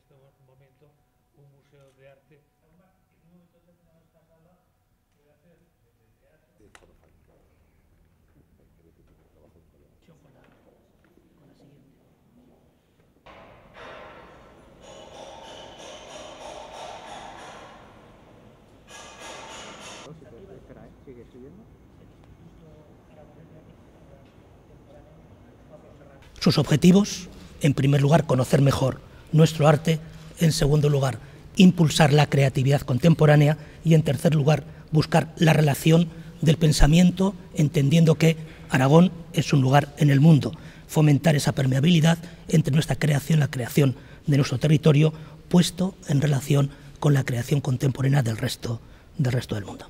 este momento un museo de arte. En un momento determinado esta sala puede hacer desde teatro. Yo con la siguiente. Espera, sigue subiendo. Sus objetivos, en primer lugar, conocer mejor nuestro arte, en segundo lugar, impulsar la creatividad contemporánea y, en tercer lugar, buscar la relación del pensamiento, entendiendo que Aragón es un lugar en el mundo, fomentar esa permeabilidad entre nuestra creación, la creación de nuestro territorio, puesto en relación con la creación contemporánea del resto del mundo.